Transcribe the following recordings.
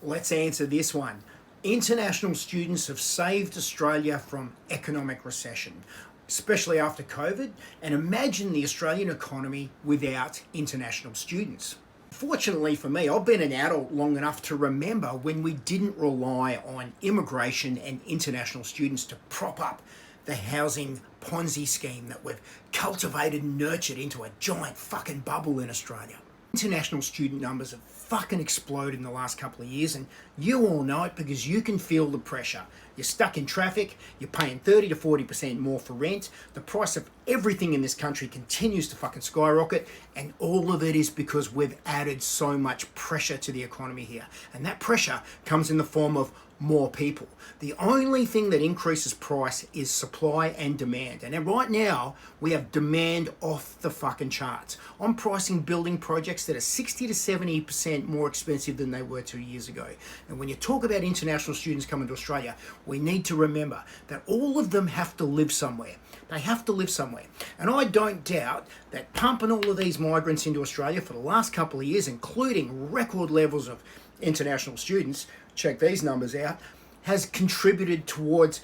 Let's answer this one. International students have saved Australia from economic recession, especially after COVID, and imagine the Australian economy without international students. Fortunately for me, I've been an adult long enough to remember when we didn't rely on immigration and international students to prop up the housing Ponzi scheme that we've cultivated and nurtured into a giant fucking bubble in Australia. International student numbers have fucking exploded in the last couple of years, and you all know it because you can feel the pressure. You're stuck in traffic, you're paying 30 to 40% more for rent, the price of everything in this country continues to fucking skyrocket, and all of it is because we've added so much pressure to the economy here. And that pressure comes in the form of more people. The only thing that increases price is supply and demand. And right now, we have demand off the fucking charts. I'm pricing building projects that are 60 to 70% more expensive than they were 2 years ago. And when you talk about international students coming to Australia, we need to remember that all of them have to live somewhere. They have to live somewhere. And I don't doubt that pumping all of these migrants into Australia for the last couple of years, including record levels of international students, check these numbers out, has contributed towards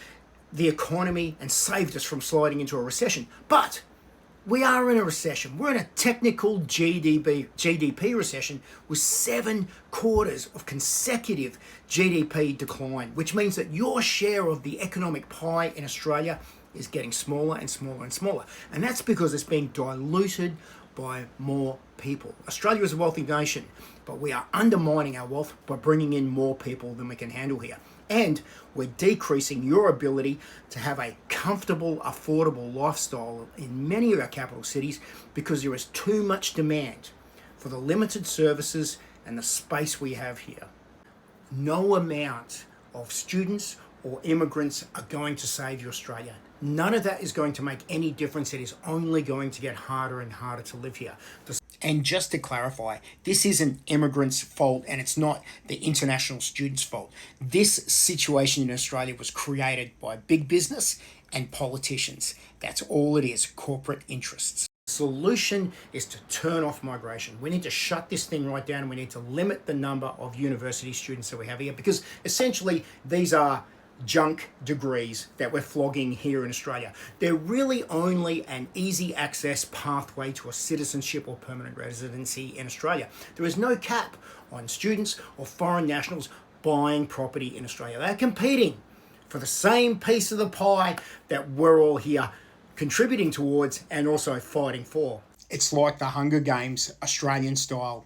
the economy and saved us from sliding into a recession. But we are in a recession. We're in a technical GDP recession with 7 quarters of consecutive GDP decline, which means that your share of the economic pie in Australia is getting smaller and smaller and smaller. And that's because it's being diluted by more people. Australia is a wealthy nation, but we are undermining our wealth by bringing in more people than we can handle here. And we're decreasing your ability to have a comfortable, affordable lifestyle in many of our capital cities because there is too much demand for the limited services and the space we have here. No amount of students or immigrants are going to save you, Australia. None of that is going to make any difference. It is only going to get harder and harder to live here. And just to clarify, this isn't immigrants' fault and it's not the international students' fault. This situation in Australia was created by big business and politicians. That's all it is, corporate interests. The solution is to turn off migration. We need to shut this thing right down and we need to limit the number of university students that we have here because essentially these are junk degrees that we're flogging here in Australia. They're really only an easy access pathway to a citizenship or permanent residency in Australia. There is no cap on students or foreign nationals buying property in Australia. They're competing for the same piece of the pie that we're all here contributing towards and also fighting for. It's like the Hunger Games, Australian style.